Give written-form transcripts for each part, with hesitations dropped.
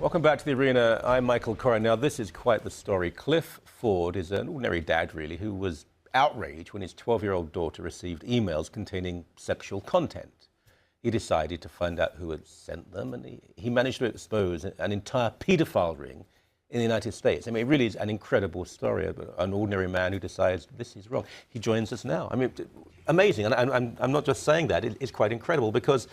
Welcome back to the arena. I'm Michael Coren. Now, this is quite the story. Cliff Ford is an ordinary dad, really, who was outraged when his 12-year-old daughter received emails containing sexual content. He decided to find out who had sent them, and he managed to expose an entire paedophile ring in the United States. I mean, it really is an incredible story of an ordinary man who decides this is wrong. He joins us now. I mean, amazing. And I'm not just saying that. It's quite incredible because,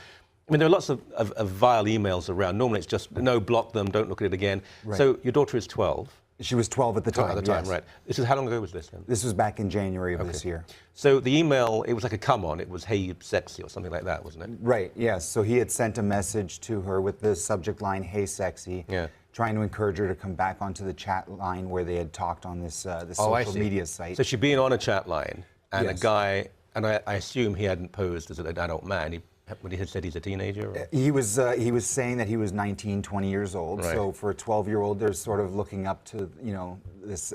I mean, there are lots of vile emails around. Normally, it's just, no, block them, don't look at it again. Right. So your daughter is 12. She was 12 at the time. At the time, yes. right. This is, how long ago was this then? This was back in January of this year. So the email, it was like a come-on. It was, hey, you sexy, or something like that, wasn't it? Right, yes. So he had sent a message to her with the subject line, hey, sexy, trying to encourage her to come back onto the chat line where they had talked on this, social media site. So she'd been on a chat line, and Yes. a guy, and I assume he hadn't posed as an adult man. When he had said he's a teenager? Or? He was saying that he was 19, 20 years old. Right. So for a 12-year-old, they're sort of looking up to, you know, this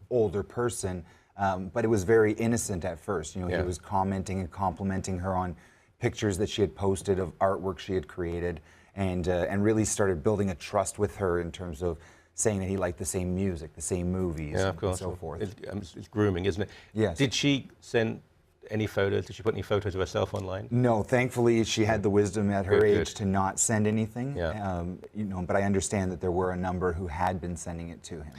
older person. But it was very innocent at first. You know, he was commenting and complimenting her on pictures that she had posted of artwork she had created, and really started building a trust with her in terms of saying that he liked the same music, the same movies, and so forth. It's grooming, isn't it? Yes. Did she send any photos? Did she put any photos of herself online? No, thankfully she had the wisdom at her age to not send anything. Yeah. You know, but I understand that there were a number who had been sending it to him.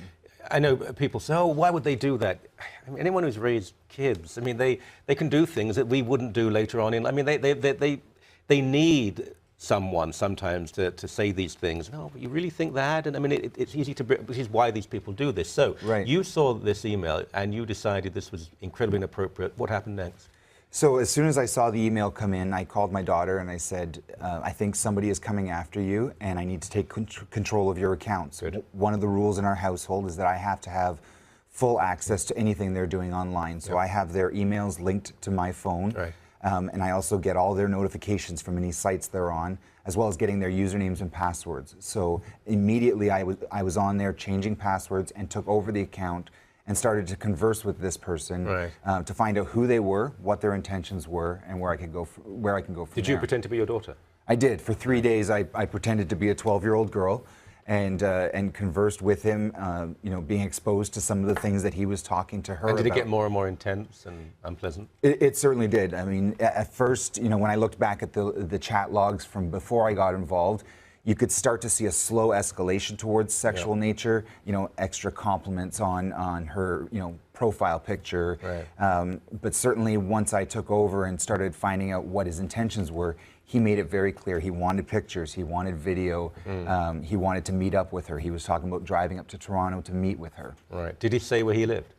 I know people say, oh, why would they do that? I mean, anyone who's raised kids, I mean, they can do things that we wouldn't do later on in. I mean, they need someone sometimes to say these things. No, but you really think that? And I mean, it's easy to, this is why these people do this. So you saw this email and you decided this was incredibly inappropriate. What happened next? So as soon as I saw the email come in, I called my daughter and I said, I think somebody is coming after you and I need to take control of your accounts. Good. One of the rules in our household is that I have to have full access to anything they're doing online. So I have their emails linked to my phone. Right. And I also get all their notifications from any sites they're on, as well as getting their usernames and passwords. So immediately I was on there changing passwords and took over the account and started to converse with this person to find out who they were, what their intentions were, and where I can go from there. Did you pretend to be your daughter? I did. For 3 days, I pretended to be a 12-year-old girl, and conversed with him, you know, being exposed to some of the things that he was talking to her about. And did it get more and more intense and unpleasant? It certainly did. I mean, at first, you know, when I looked back at the chat logs from before I got involved, you could start to see a slow escalation towards sexual nature, you know, extra compliments on her, you know, profile picture. Right. But certainly once I took over and started finding out what his intentions were, he made it very clear. He wanted pictures, he wanted video, he wanted to meet up with her. He was talking about driving up to Toronto to meet with her. Right. Did he say where he lived?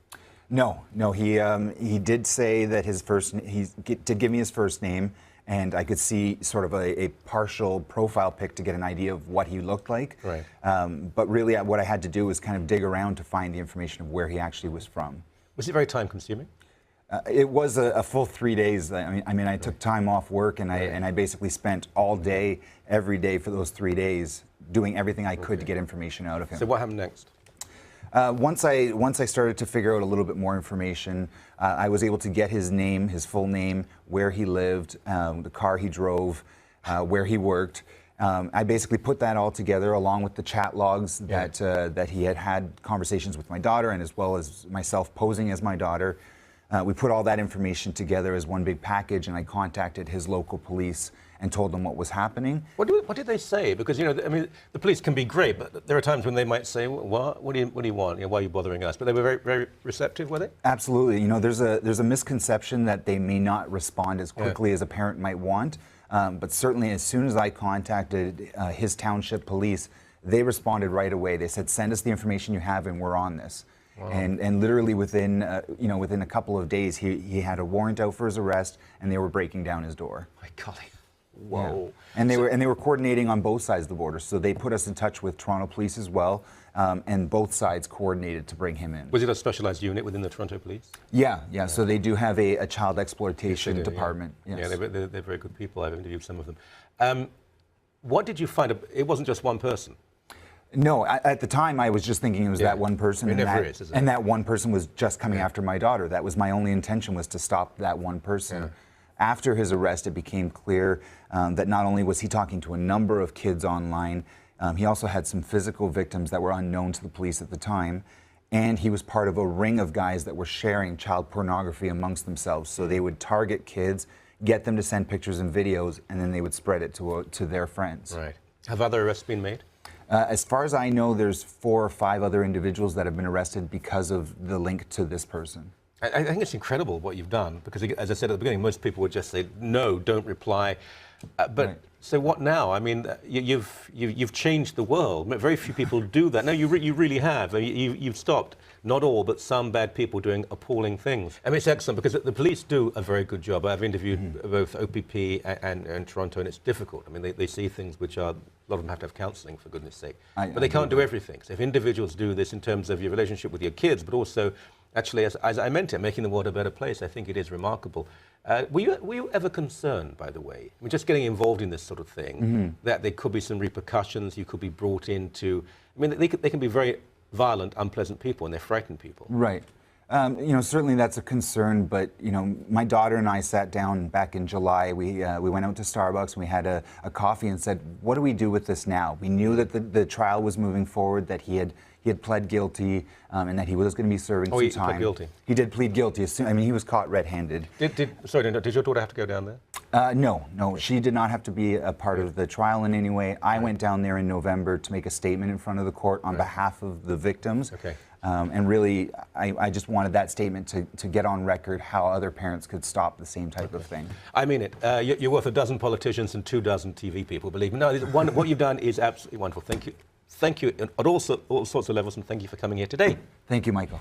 No, he did say that he did give me his first name, and I could see sort of a partial profile pic to get an idea of what he looked like. Right. But really what I had to do was kind of dig around to find the information of where he actually was from. Was it very time consuming? It was a full 3 days. I mean, I took time off work, and I basically spent all day, every day for those 3 days, doing everything I could to get information out of him. So what happened next? Once I started to figure out a little bit more information, I was able to get his name, his full name, where he lived, the car he drove, where he worked. I basically put that all together along with the chat logs that he had conversations with my daughter, and as well as myself posing as my daughter. We put all that information together as one big package, and I contacted his local police and told them what was happening. What did they say? Because, you know, I mean, the police can be great, but there are times when they might say, what do you want? You know, why are you bothering us? But they were very, very receptive, were they? Absolutely. You know, there's a misconception that they may not respond as quickly as a parent might want. But certainly as soon as I contacted his township police, they responded right away. They said, send us the information you have and we're on this. Wow. And literally within a couple of days, he had a warrant out for his arrest, and they were breaking down his door. My golly. Whoa. Yeah. And they were coordinating on both sides of the border. So they put us in touch with Toronto Police as well, and both sides coordinated to bring him in. Was it a specialized unit within the Toronto Police? Yeah. So they do have a child exploitation department. Yeah, yes. they're very good people. I've interviewed some of them. What did you find? It wasn't just one person. No, at the time I was just thinking it was that one person, it never is, is it? And that one person was just coming after my daughter. That was my only intention, was to stop that one person. After his arrest, it became clear that not only was he talking to a number of kids online, He also had some physical victims that were unknown to the police at the time. And he was part of a ring of guys that were sharing child pornography amongst themselves. So they would target kids, get them to send pictures and videos, and then they would spread it to their friends. Right. Have other arrests been made? As far as I know, there's 4 or 5 other individuals that have been arrested because of the link to this person. I think it's incredible what you've done, because as I said at the beginning, most people would just say, no, don't reply. But Right. so what now? I mean, you've changed the world. Very few people do that. No, you really have. You've stopped, not all, but some bad people doing appalling things. I mean, it's excellent, because the police do a very good job. I've interviewed both OPP and Toronto, and it's difficult. I mean, they see things which are, a lot of them have to have counselling, for goodness sake. But they can't do everything. So if individuals do this in terms of your relationship with your kids, but also, actually, as I meant it, making the world a better place, I think it is remarkable. Were you ever concerned, by the way, I mean, just getting involved in this sort of thing, that there could be some repercussions, you could be brought into, I mean, they can be very violent, unpleasant people, and they frighten people. Right. You know, certainly that's a concern, but, you know, my daughter and I sat down back in July. We went out to Starbucks and we had a coffee and said, what do we do with this now? We knew that the trial was moving forward, that he had pled guilty, and that he was going to be serving some time. He pled guilty? He did plead guilty. I mean, he was caught red-handed. Sorry, did your daughter have to go down there? No, she did not have to be a part of the trial in any way. I went down there in November to make a statement in front of the court on behalf of the victims. Okay. And really, I just wanted that statement to get on record how other parents could stop the same type of thing. I mean it. You're worth a dozen politicians and 24 TV people, believe me. No, what you've done is absolutely wonderful. Thank you. Thank you at all sorts of levels, and thank you for coming here today. Thank you, Michael.